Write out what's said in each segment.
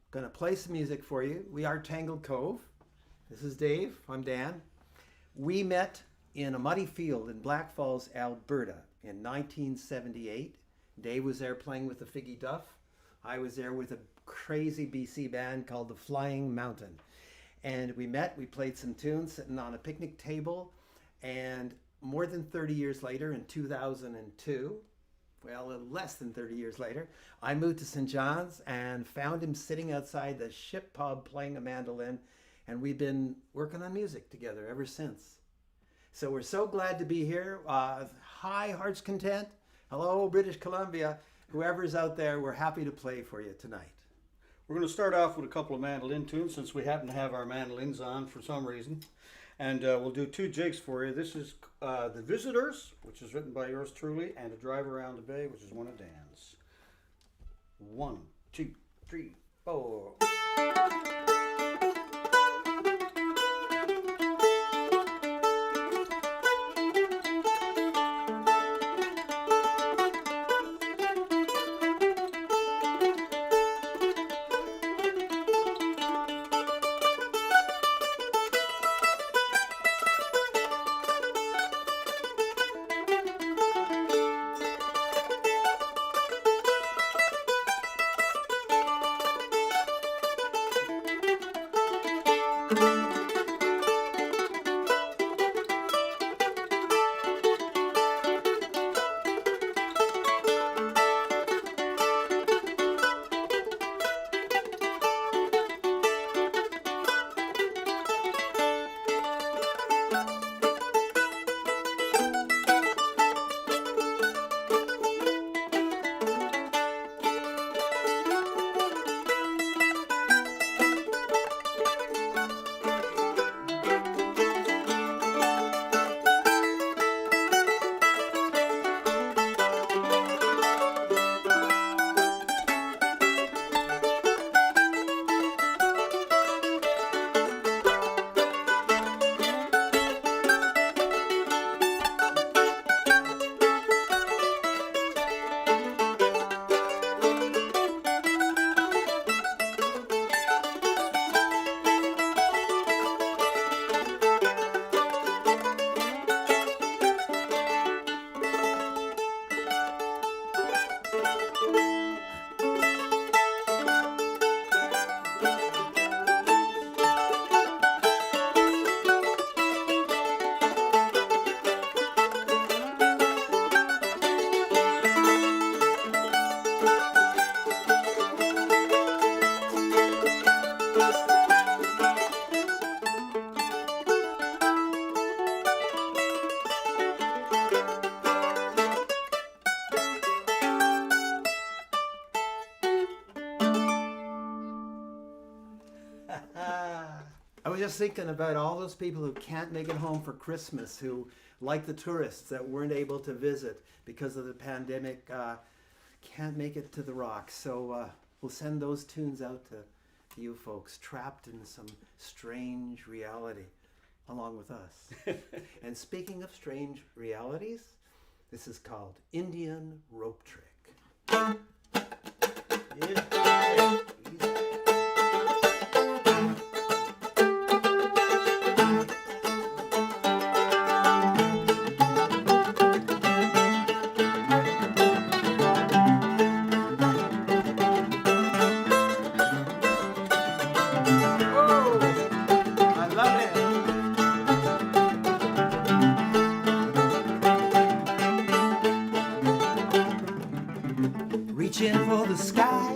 Going to play some music for you. We are Tanglecove. This is Dave. I'm Dan. We met in a muddy field in Black Falls, Alberta in 1978. Dave was there playing with the Figgy Duff. I was there with a crazy BC band called the Flying Mountain. And we met, we played some tunes sitting on a picnic table. And more than 30 years later, in 2002, well, less than 30 years later, I moved to St. John's and found him sitting outside the Ship Pub playing a mandolin. And we've been working on music together ever since. So we're so glad to be here. Hi, Heart's Content. Hello, British Columbia. Whoever's out there, we're happy to play for you tonight. We're going to start off with a couple of mandolin tunes since we happen to have our mandolins on for some reason. And we'll do two jigs for you. This is The Visitors, which is written by yours truly, and A Drive Around the Bay, which is one of Dan's. 1, 2, 3, 4. I was just thinking about all those people who can't make it home for Christmas, who, like the tourists that weren't able to visit because of the pandemic, can't make it to the Rocks. So we'll send those tunes out to you folks trapped in some strange reality along with us. And speaking of strange realities, this is called Indian Rope Trick. Yeah. Reaching for the sky,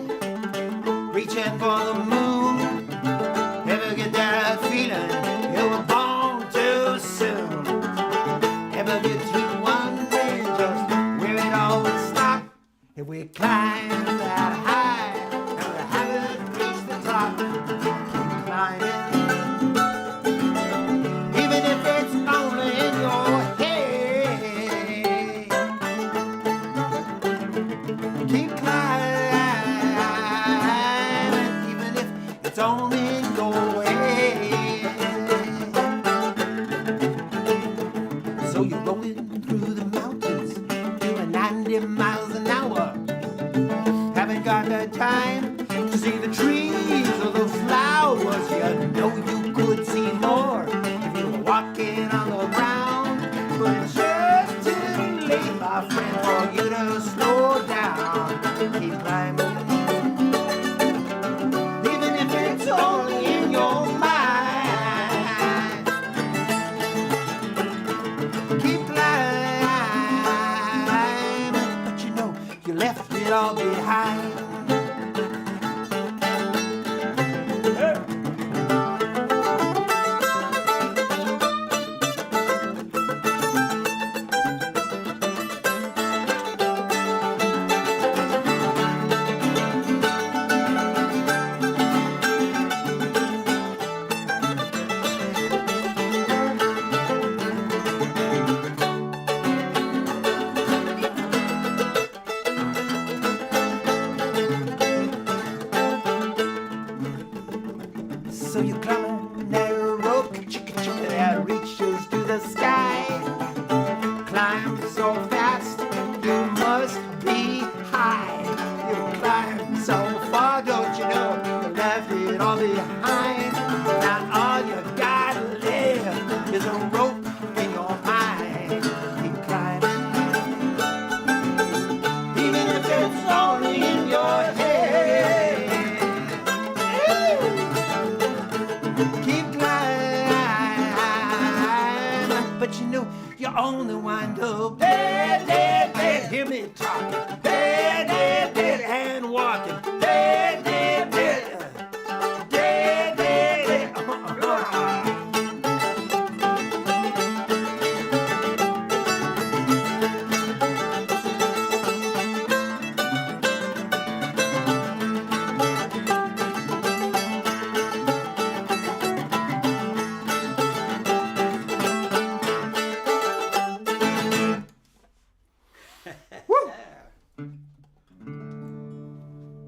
reaching for the moon. Ever get that feeling you were born too soon? Ever get to wondering just where it all would stop if we climbed that high and we haven't reached the top? Keep climbing, even if it's only in your head. Keep climbing, even if it's only in your head. So you're rolling through the mountains, doing 90 miles an hour. Haven't got the So you climb that rope that reaches to the sky. Climb so fast, you must be high. You climb so far, don't you know, you left it all behind. Now all you gotta live is a rope in your mind. Keep climbing, even if it's only in your head. Keep climbing, but you know you only wind up dead, dead, dead. Hear me talking, dead, dead, dead, and walking, dead, dead, dead, dead, dead, dead.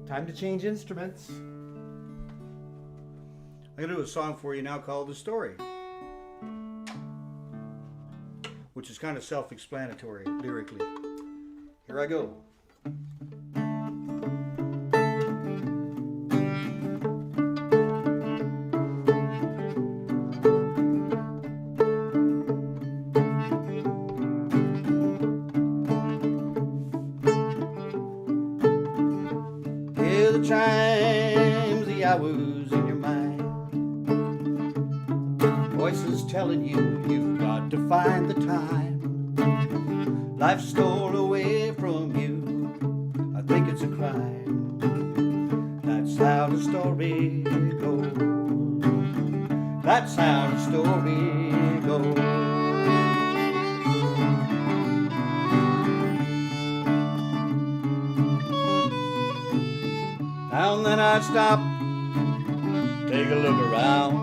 Time to change instruments. I'm going to do a song for you now called The Story, which is kind of self-explanatory lyrically. Here I go. Hear the chimes, the hours in your mind. Voices telling you you've got to find the time. Life stole away from you. I think it's a crime. That's how the story goes. That's how the story goes. Now and then I stop, take a look around,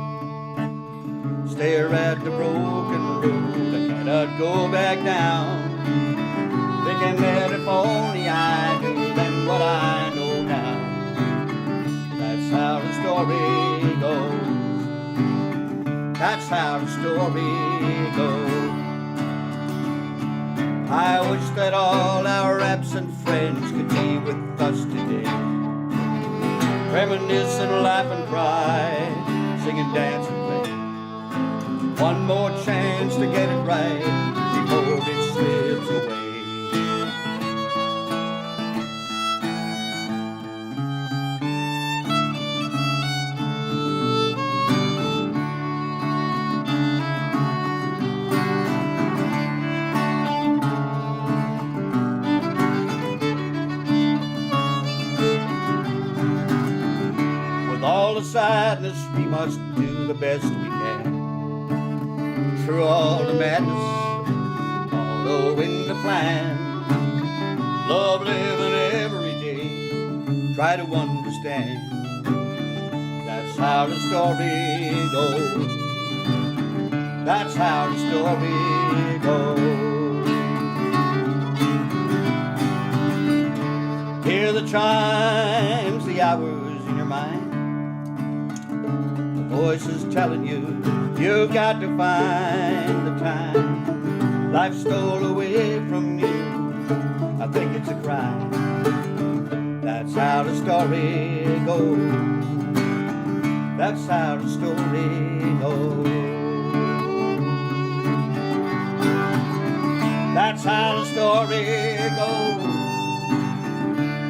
stare at the broken road. I cannot go back down, thinking that if only I knew then what I know now. That's how the story goes. That's how the story goes. I wish that all our absent friends could be with us today, reminisce and laugh and cry, sing and dance and play. One more chance to get it right before it slips away. With all the sadness, we must do the best we can. Through all the madness, following the plan. Love living every day, try to understand. That's how the story goes. That's how the story goes. Hear the chimes, the hours in your mind. The voices telling you you've got to find the time. Life stole away from you. I think it's a crime. That's how the story goes. That's how the story goes. That's how the story goes.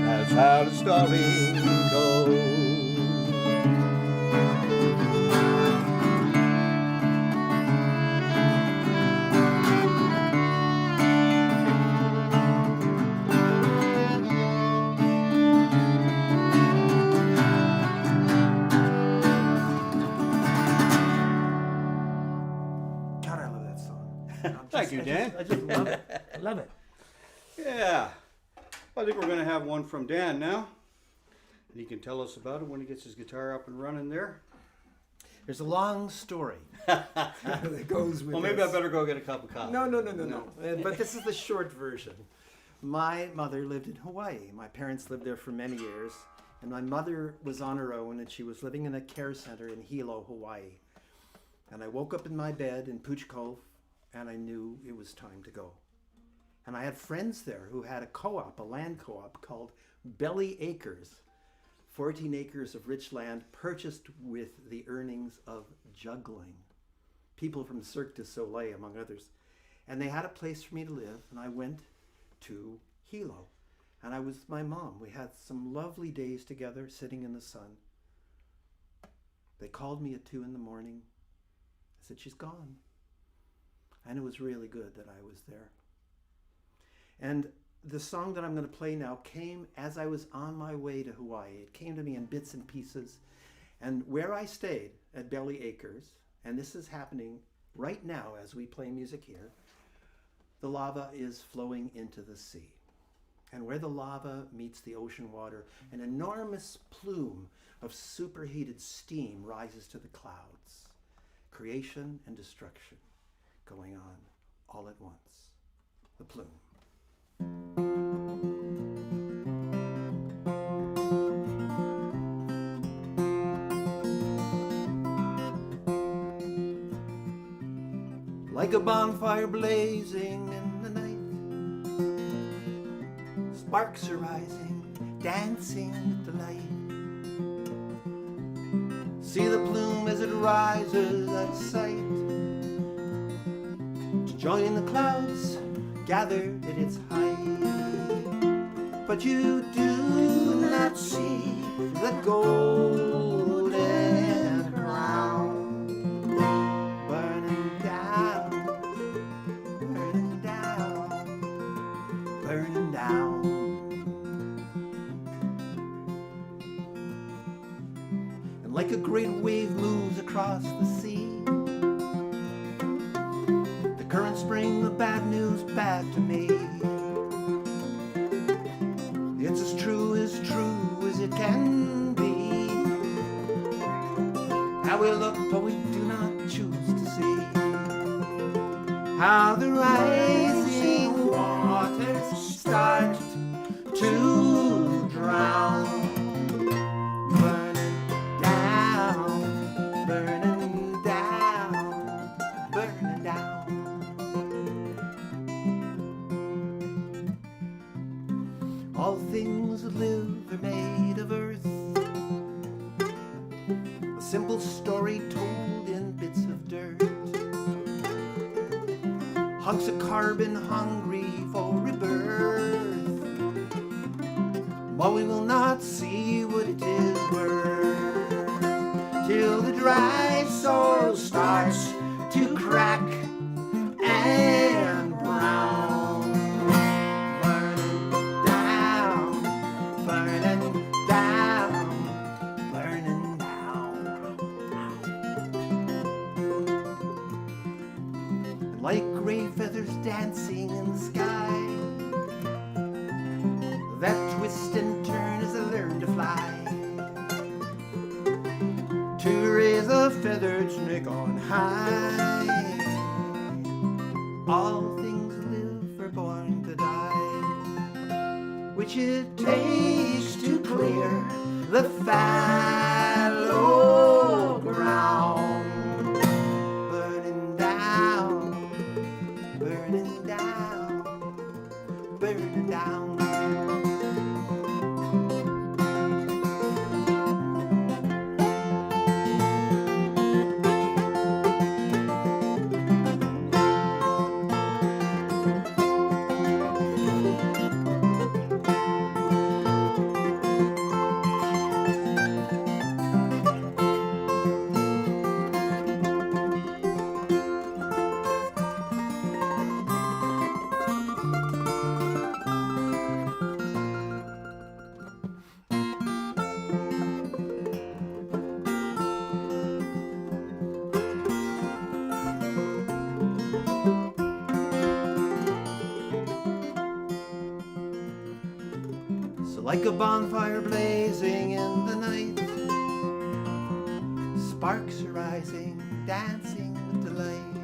That's how the story goes. Thank you, Dan. I just love it. I love it. Yeah. I think we're going to have one from Dan now. He can tell us about it when he gets his guitar up and running there. There's a long story that goes with Well, maybe this. I better go get a cup of coffee. No. But this is the short version. My mother lived in Hawaii. My parents lived there for many years. And my mother was on her own, and she was living in a care center in Hilo, Hawaii. And I woke up in my bed in Pooch Cove, and I knew it was time to go. And I had friends there who had a co-op, a land co-op called Belly Acres, 14 acres of rich land purchased with the earnings of juggling. People from Cirque du Soleil, among others. And they had a place for me to live, and I went to Hilo. And I was with my mom. We had some lovely days together, sitting in the sun. They called me at 2 in the morning. I said, she's gone. And it was really good that I was there. And the song that I'm going to play now came as I was on my way to Hawaii. It came to me in bits and pieces. And where I stayed at Belly Acres, and this is happening right now as we play music here, the lava is flowing into the sea. And where the lava meets the ocean water, an enormous plume of superheated steam rises to the clouds. Creation and destruction going on all at once. The plume. Like a bonfire blazing in the night, sparks are rising, dancing with delight. See the plume as it rises out of sight, to join the clouds gathered at its height. But you do not see the golden crown burning down, burning down, burning down. And like a great wave moves across the sea, the currents bring the bad news back to me. It's as true as it can be. How we look, but we do not choose to see. How the rising waters start to drown. Burning down, burning down, burning down. All things that live are made of earth, a simple story told in bits of dirt. Hunks of carbon hungry for rebirth, but we will not see what it is worth, till the dry soil starts to crack and brown. Like gray feathers dancing in the sky, that twist and turn as I learn to fly, to raise a feathered snake on high. All things live are born to die, which it takes to clear the fallow ground. Burning down, burning down, burning down. Like a bonfire blazing in the night, sparks are rising, dancing with delight.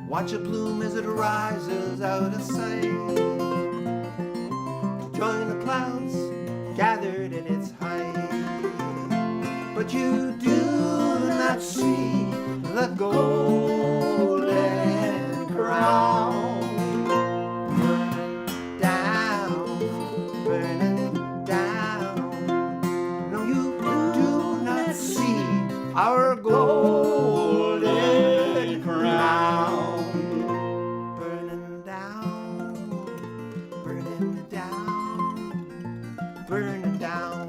Watch a plume as it rises out of sight, to join the clouds soared at its height. But you do not see the golden crown. Burning down, burning down. No, you do not see our golden crown. Burning down, burning down, burning down.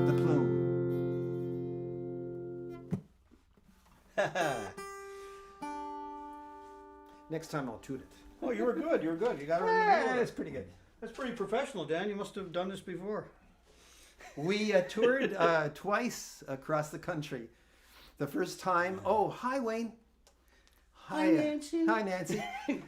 The plume. Next time I'll toot it. Oh, you were good. You were good. You got it right in the middle of That's it. pretty good. That's pretty professional, Dan. You must have done this before. We toured twice across the country. The first time, oh, hi Wayne. Hi, Nancy. Hi Nancy.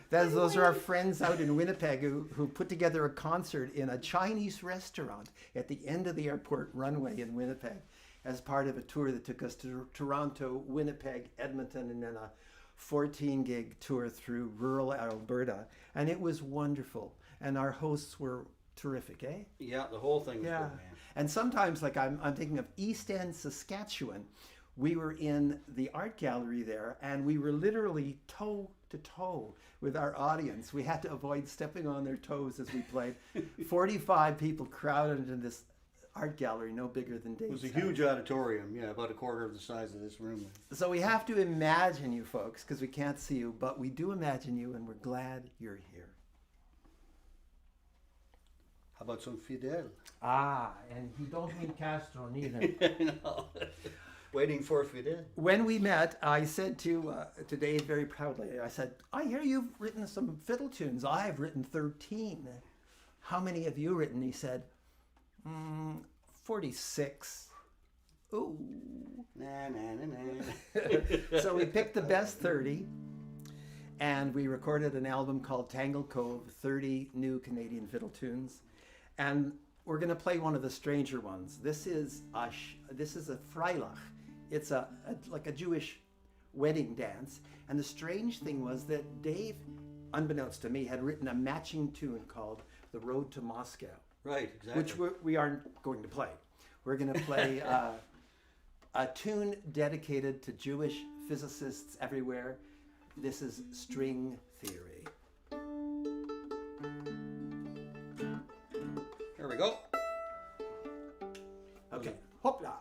Those are our friends out in Winnipeg who put together a concert in a Chinese restaurant at the end of the airport runway in Winnipeg as part of a tour that took us to Toronto, Winnipeg, Edmonton, and then a 14-gig tour through rural Alberta. And it was wonderful. And our hosts were terrific, eh? Yeah, the whole thing was good, man. And sometimes, like I'm thinking of East End, Saskatchewan. We were in the art gallery there, and we were literally toe to toe with our audience. We had to avoid stepping on their toes as we played. 45 people crowded into this art gallery, no bigger than Dave's It was a house. huge auditorium, yeah, about a quarter of the size of this room. So we have to imagine you folks, because we can't see you, but we do imagine you, and we're glad you're here. How about some Fidel? Ah, and you don't mean Castro neither. No. Waiting for Fidel. When we met, I said to Dave very proudly, I said, I hear you've written some fiddle tunes. I've written 13. How many have you written? He said, 46. Ooh. Nah, nah, nah, nah. So we picked the best 30, and we recorded an album called Tanglecove, 30 new Canadian fiddle tunes. And we're going to play one of the stranger ones. This is a Freilach. It's like a Jewish wedding dance. And the strange thing was that Dave, unbeknownst to me, had written a matching tune called The Road to Moscow. Right, exactly. Which we aren't going to play. We're going to play a tune dedicated to Jewish physicists everywhere. This is String Theory. Here we go. Okay. Hopla.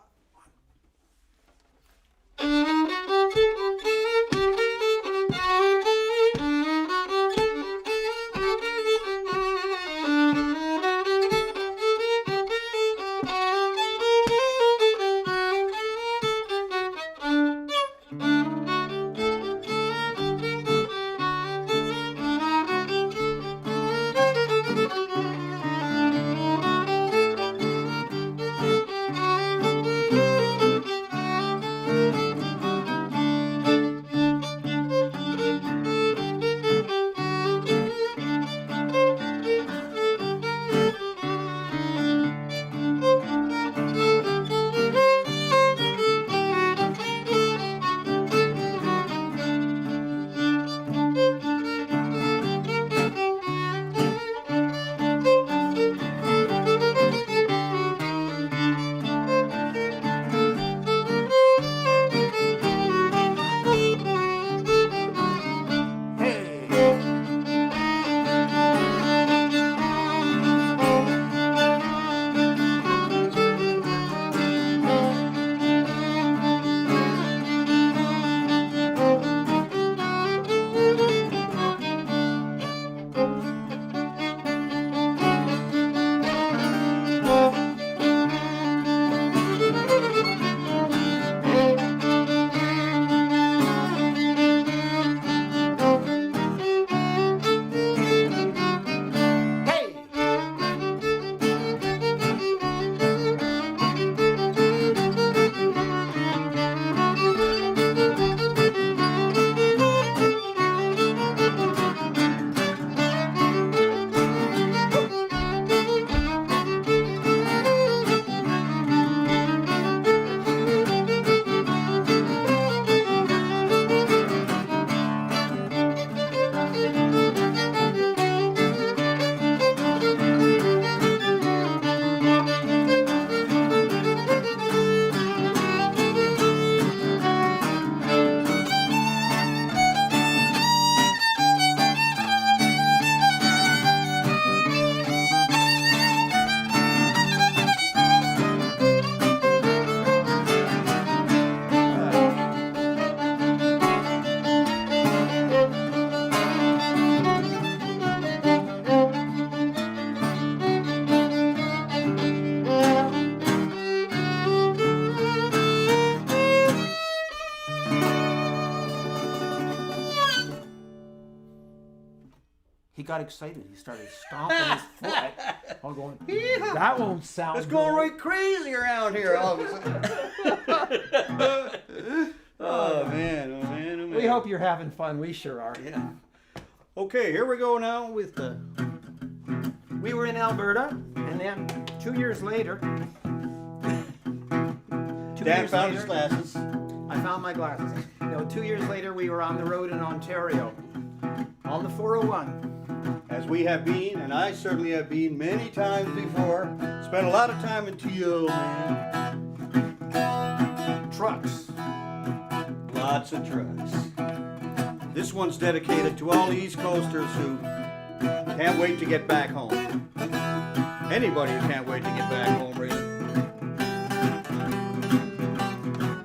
he got excited. He started stomping his foot. I'm going, that won't sound It's going good. right crazy around here all of a sudden. Oh man, oh man, oh man. We hope you're having fun. We sure are. Yeah. Okay, here we go now with the. We were in Alberta, and then 2 years later, Dan found his glasses. I found my glasses. 2 years later, we were on the road in Ontario, on the 401. As we have been, and I certainly have been many times before. Spent a lot of time in TL, man. Trucks. Lots of trucks. This one's dedicated to all the East Coasters who can't wait to get back home. Anybody who can't wait to get back home, really.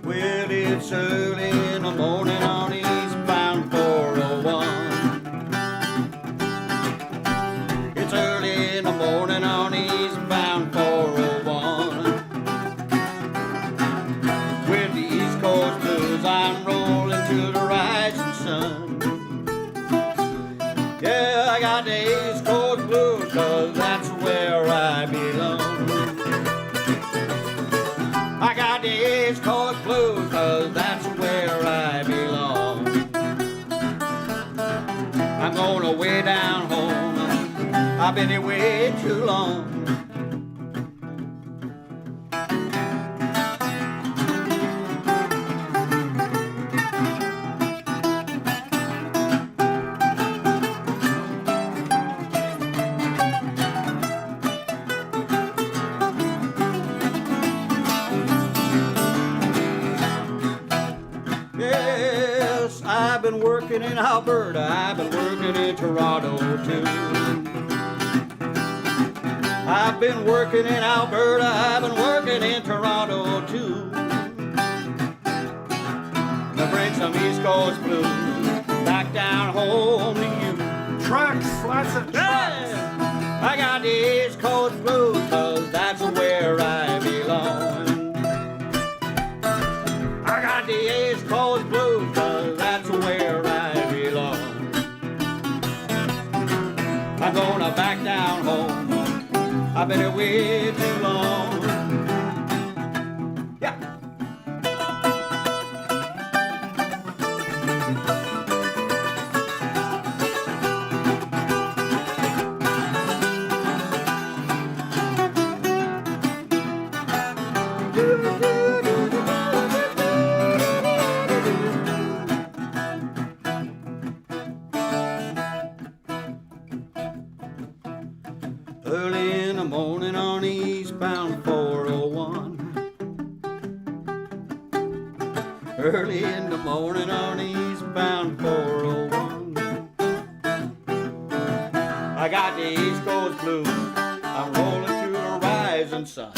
Well, it's early in the morning on eastbound 401. It's early in the morning on eastbound 401. With the East Coast blues, I'm rolling to the rising sun. Yeah, I got the East Coast blues, 'cause that's where I belong. I got the East Coast blues, 'cause that's where I belong. I'm going away down home. I've been here way too long. Yes, I've been working in Alberta, I've been working in Toronto too. I've been working in Alberta, I've been working in Toronto too. To bring some East Coast blues back down home to you. Trucks, lots of trucks. Yeah, I got the East Coast blues, 'cause that's where I belong. I got the East Coast blues, 'cause that's where I belong. I'm gonna back down home. I've been here way too long. Yeah. Early in the morning on eastbound 401. Early in the morning on eastbound 401. I got the East Coast blues. I'm rolling to the rising sun.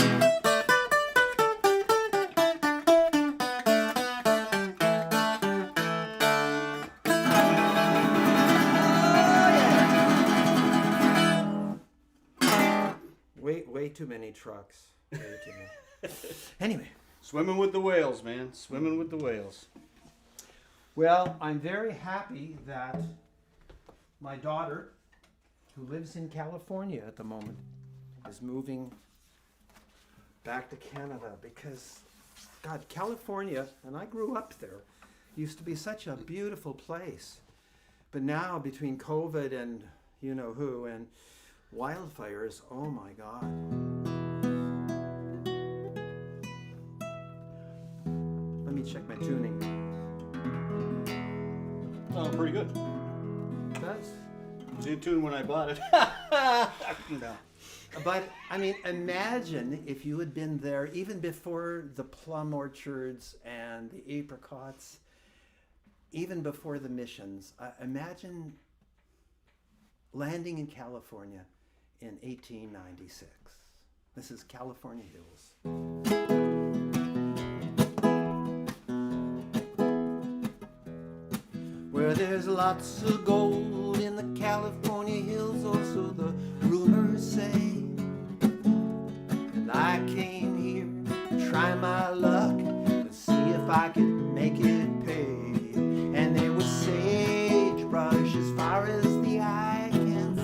Way too many trucks. Way too many. Anyway. Swimming with the whales, man. Swimming with the whales. Well, I'm very happy that my daughter, who lives in California at the moment, is moving back to Canada because, God, California, and I grew up there, used to be such a beautiful place. But now, between COVID and you-know-who and wildfires, oh my God. Let me check my tuning. Oh, pretty good. It does. It was in tune when I bought it. No. But, I mean, imagine if you had been there even before the plum orchards and the apricots, even before the missions. Imagine landing in California in 1896. This is California Hills. Where there's lots of gold in the California hills, also the rumors say. And I came here to try my luck to see if I could make it pay. And there was sagebrush as far as the eye can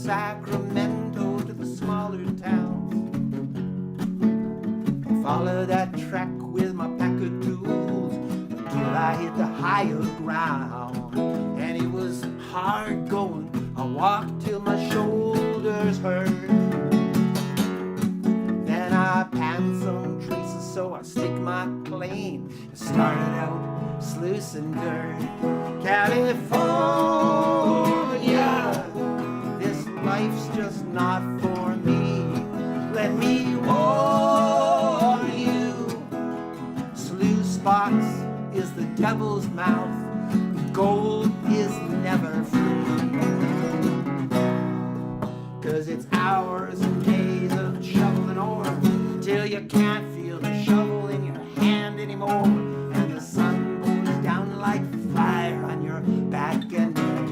Sacramento to the smaller towns. I followed that track with my pack of tools until I hit the higher ground. And it was hard going. I walked till my shoulders hurt. Then I panned some traces, so I stick my claim. I started out sluicing dirt. California, this life's just not for me. Let me warn you, sluice spots is the devil's mouth. Gold is never free. 'Cause it's hours and days of shoveling ore till you can't feel the shovel in your hand anymore, and the sun goes down like fire on your back and neck.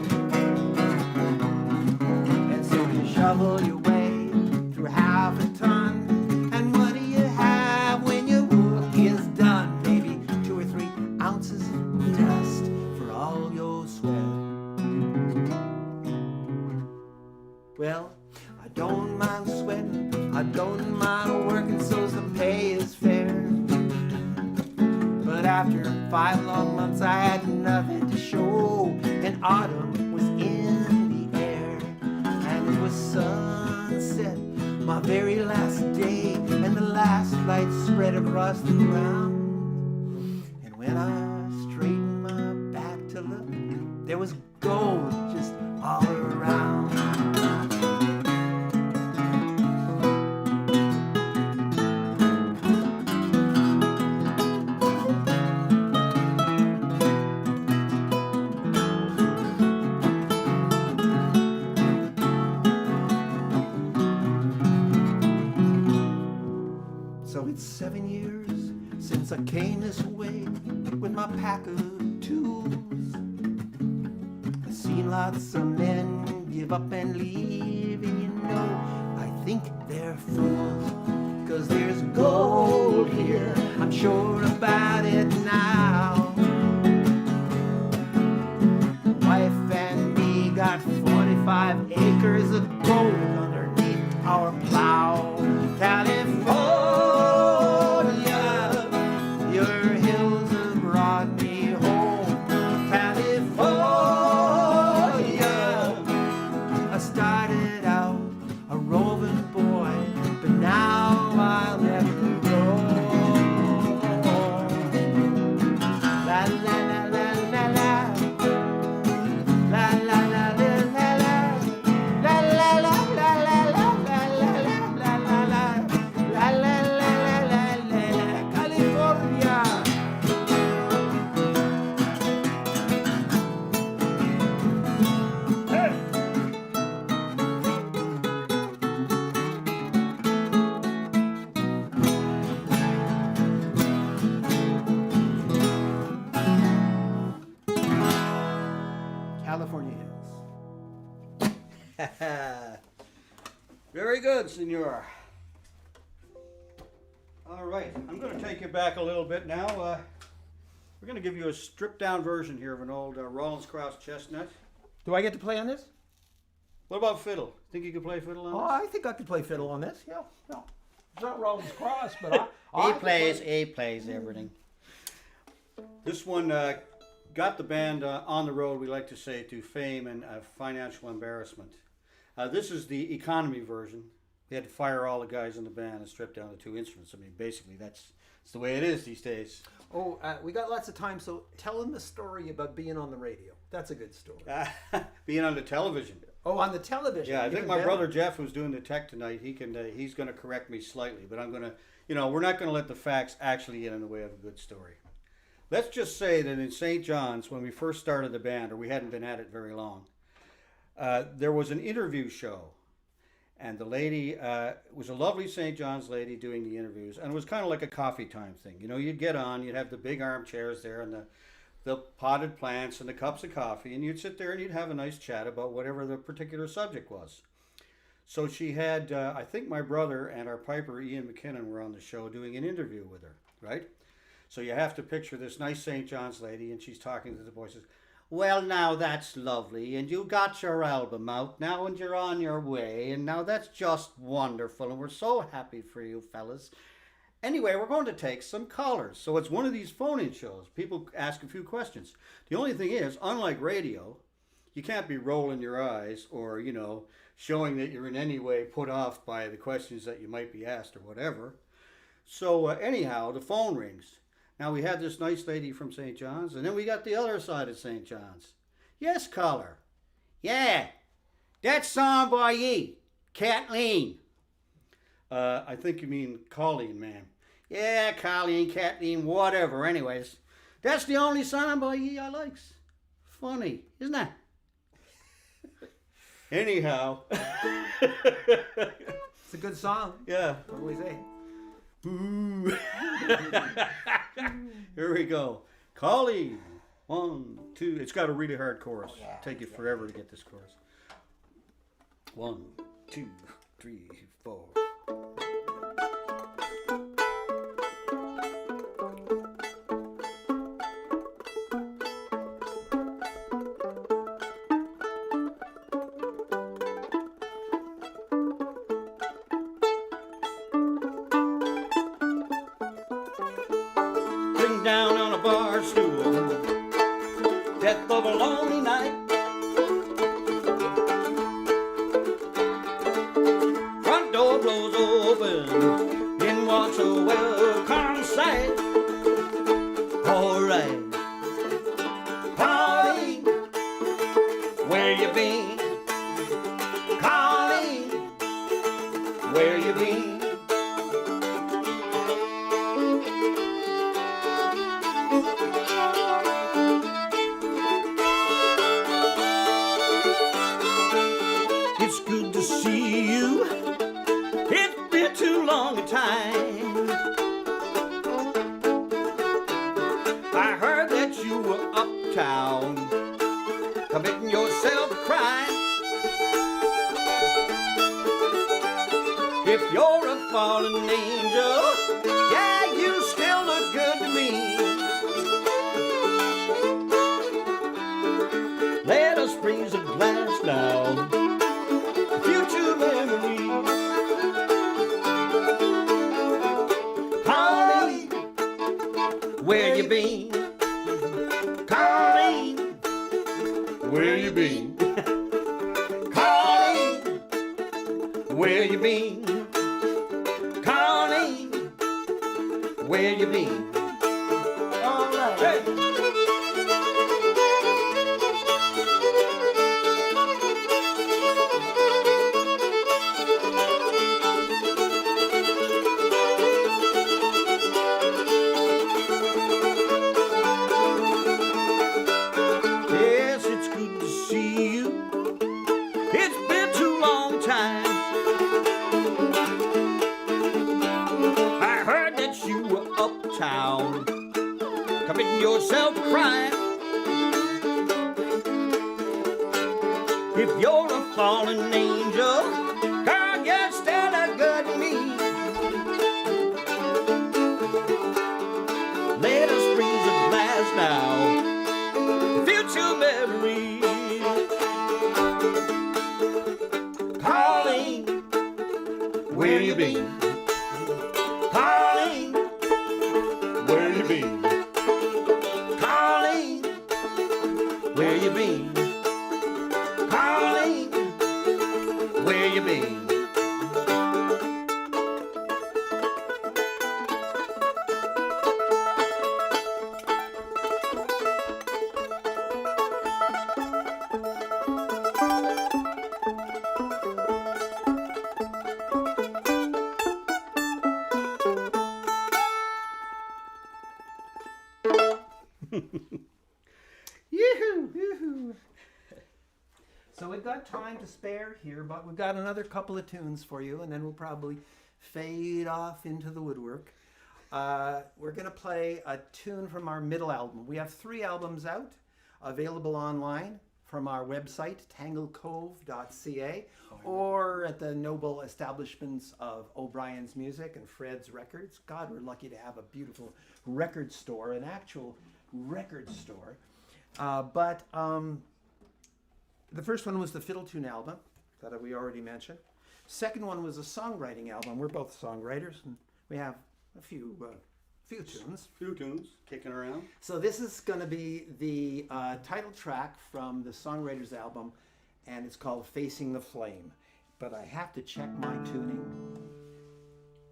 And so you shovel your way through half a ton, and what do you have when your work is done? Maybe 2 or 3 ounces of dust for all your sweat. Well, I don't mind sweating, I don't mind working so's the pay is fair. But after 5 long months I had nothing to show, and autumn was in the air, and it was sunset, my very last day, and the last light spread across the ground. And when I straightened my back to look, there was gold just all around. So it's 7 years since I came this way with my pack of tools. I've seen lots of men give up and leave, and you know, I think they're fools. 'Cause there's gold here, I'm sure about it now. Wife and me got 45 acres of gold underneath our plow. California, your hills have brought me home. California, I started out a roving boy, but now I'll never go. La la la la la la. La la la la la la. La la la la la la la la la la la. La la la la la la la. California. California Hills. Very good, senor. All right, I'm going to take you back a little bit now. We're going to give you a stripped down version here of an old Rollins Krauss chestnut. Do I get to play on this? What about fiddle? Think you could play fiddle on Oh, this? I think I could play fiddle on this. Yeah. It's not Rollins Cross, but I He could plays play. everything. This one got the band on the road, we like to say, to fame and financial embarrassment. This is the economy version. We had to fire all the guys in the band and strip down the 2 instruments. I mean, basically, that's the way it is these days. Oh, we got lots of time, so tell them the story about being on the radio. That's a good story. Being on the television. Oh, on the television. Yeah, I think Even my better. brother Jeff, who's doing the tech tonight, he's going to correct me slightly, but I'm going to, we're not going to let the facts actually get in the way of a good story. Let's just say that in St. John's, when we first started the band, or we hadn't been at it very long, there was an interview show. And the lady was a lovely St. John's lady doing the interviews. And it was kind of like a coffee time thing. You'd get on, you'd have the big armchairs there and the potted plants and the cups of coffee. And you'd sit there and you'd have a nice chat about whatever the particular subject was. So she had, I think my brother and our piper, Ian McKinnon, were on the show doing an interview with her, right? So you have to picture this nice St. John's lady, and she's talking to the boys. Says, Well, now that's lovely, and you got your album out now, and you're on your way, and now that's just wonderful, and we're so happy for you fellas. Anyway, we're going to take some callers. So it's one of these phone-in shows. People ask a few questions. The only thing is, unlike radio, you can't be rolling your eyes or, showing that you're in any way put off by the questions that you might be asked or whatever. So anyhow, the phone rings. Now we had this nice lady from St. John's, and then we got the other side of St. John's. Yes, caller. Yeah, that song by ye, Kathleen. I think you mean Colleen, ma'am. Yeah, Colleen, Kathleen, whatever. Anyways, that's the only song by ye I likes. Funny, isn't it? Anyhow. It's a good song. Yeah. What do we say? Ooh. Here we go. Colleen. 1, 2. It's got a really hard chorus. Oh, yeah. Take you forever to get this chorus. 1, 2, 3, 4. Down on a bar stool, death of a lonely night. Front door blows open, in walks a welcome sight. All right, Colleen, where you been? Colleen, where you been? Time. I heard that you were uptown, committing yourself a crime. If you're a fallen angel, yeah, you still look good to me. Let us raise a glass now, future memories. Where you been? Colleen, where you been? Colleen, where you been? Colleen, where you been? All right. Hey. Committing yourself a crime. If you're a fallen angel, girl, you're still a good to me. Let us raise a glass now, future memories. Colleen, where you been? Colleen, where you been? Colleen, where you been? Colleen, where you been? Yoo-hoo! So we've got time to spare here, but we've got another couple of tunes for you, and then we'll probably fade off into the woodwork. We're going to play a tune from our middle album. We have 3 albums out, available online from our website, tanglecove.ca, or at the noble establishments of O'Brien's Music and Fred's Records. God, we're lucky to have a beautiful record store, an actual record store. But the first one was the Fiddle Tune album that we already mentioned. Second one was a songwriting album. We're both songwriters, and we have a few tunes. Few tunes kicking around. So this is going to be the title track from the songwriters album, and it's called Facing the Flame. But I have to check my tuning,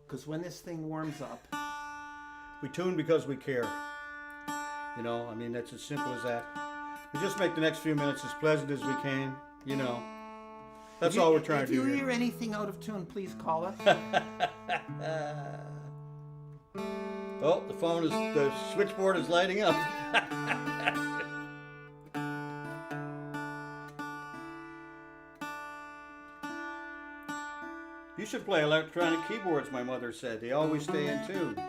because when this thing warms up... We tune because we care. You know, I mean, that's as simple as that. We just make the next few minutes as pleasant as we can, you know. That's all we're trying to do If you here. hear anything out of tune, please call us. Oh, the switchboard is lighting up. You should play electronic keyboards, my mother said. They always stay in tune.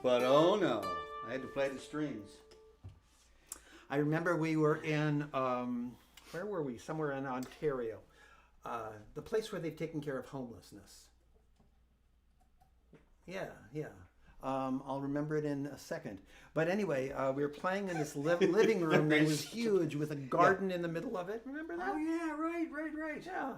But oh no, I had to play the strings. I remember we were in, where were we? Somewhere in Ontario. The place where they've taken care of homelessness. Yeah. I'll remember it in a second. But anyway, we were playing in this living room that was huge with a garden in the middle of it. Remember that? Oh yeah, right. Yeah.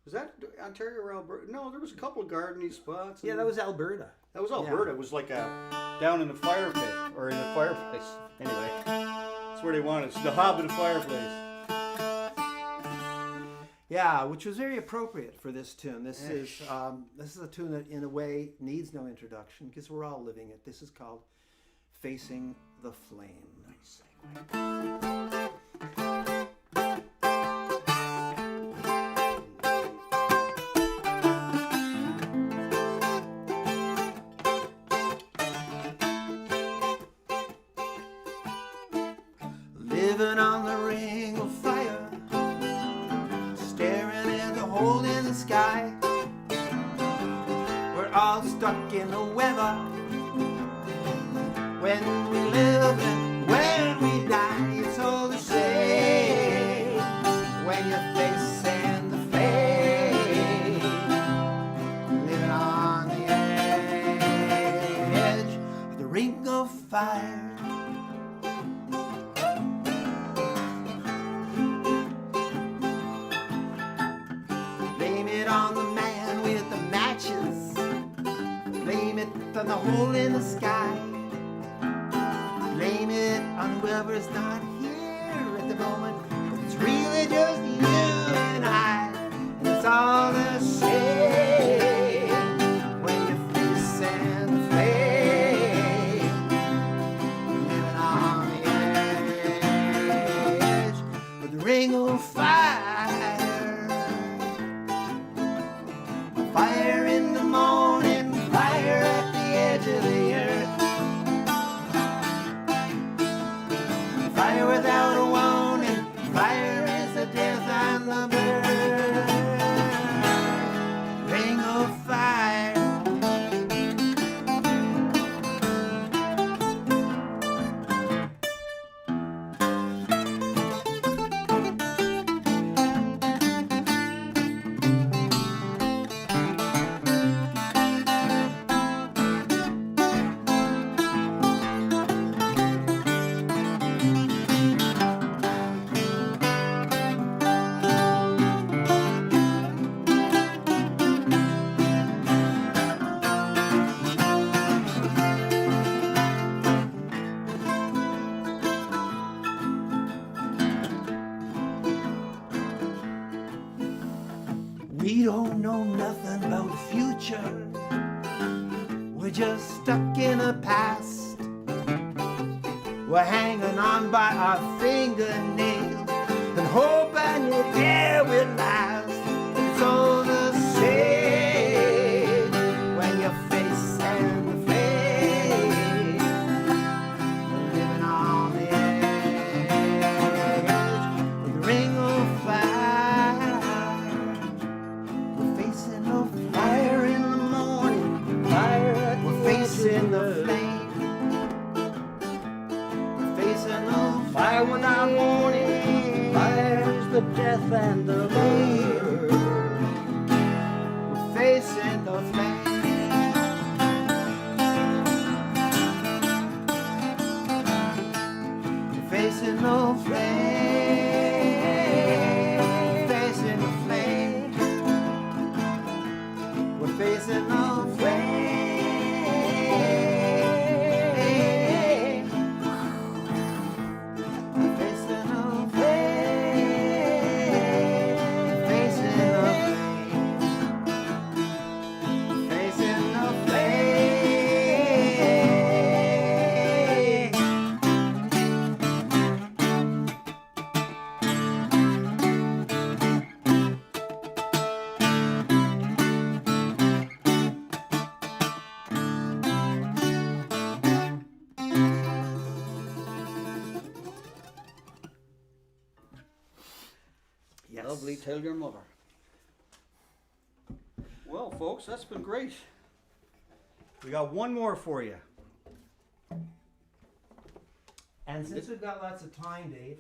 Was that Ontario or Alberta? No, there was a couple of gardening spots. Yeah, that was Alberta. That was Alberta. Yeah. It was like down in the fire pit, or in the fireplace. Anyway, that's where they wanted. It's the hob of the fireplace. Yeah, which was very appropriate for this tune. This is a tune that, in a way, needs no introduction because we're all living it. This is called "Facing the Flame." Nice segue. Living on the ring of fire, staring at the hole in the sky. We're all stuck in the weather. When we live and when we die, it's all the same. When you're facing the flame, living on the edge of the ring of fire. On the hole in the sky, blame it on whoever's not here at the moment, but it's really just you and I, and it's all the same when you're facing the flame, living on the edge with the ring of fire, fire in the morning, fire at the edge of the earth. Fire without a warning. Fire is the death and the birth. Ring of fire. We don't know nothing about the future. We're just stuck in the past. We're hanging on by our fingernails and hoping it here will last. It's all the same when you're facing the flame, living on the edge with the ring of fire. We're facing the fire in the morning, fire at the facing the flame. We're facing the fire without warning. Fire is the death and the birth. We're facing the flame. We're facing the flame. Yes. Lovely, tell your mother. Well, folks, that's been great. We got one more for you. And since we've got lots of time, Dave,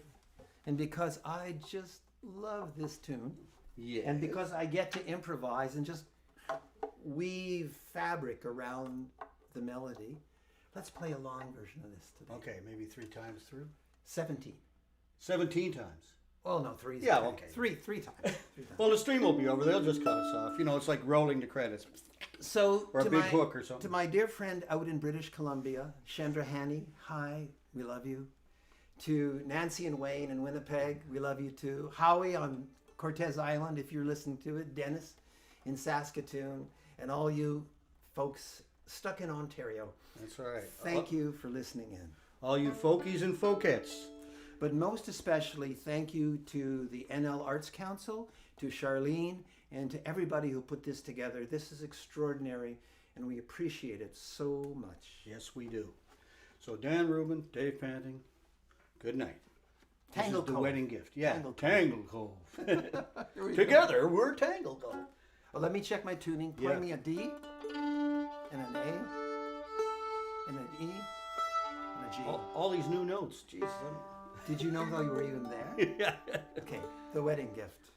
and because I just love this tune, Yeah. and because I get to improvise and just weave fabric around the melody, let's play a long version of this today. Okay, maybe 3 times through? 17. 17 times. Oh no, 3. Yeah, okay. Three times. 3 times. Well, the stream will be over. They'll just cut us off. You know, it's like rolling the credits. So Or a to big my, hook or something. To my dear friend out in British Columbia, Chandra Hanny, hi, we love you. To Nancy and Wayne in Winnipeg, we love you too. Howie on Cortez Island, if you're listening to it. Dennis in Saskatchewan, and all you folks stuck in Ontario. That's all right. Thank you for listening in. All you folkies and folkettes. But most especially, thank you to the NL Arts Council, to Charlene, and to everybody who put this together. This is extraordinary, and we appreciate it so much. Yes, we do. So Dan Rubin, Dave Panting, good night. This is the Tanglecove. wedding gift. Yeah, Tanglecove. Tanglecove. Together, we're Tanglecove. Well, let me check my tuning. Play Yeah. me a D, and an A, and an E, and a G. All these new notes. Jesus. Did you know though you were even there? Yeah. Okay, the wedding gift.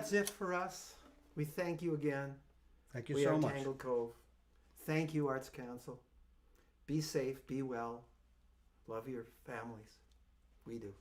that's it for us. We thank you again. Thank you We so are much. Tanglecove. Thank you, Arts Council. Be safe, be well. Love your families. We do.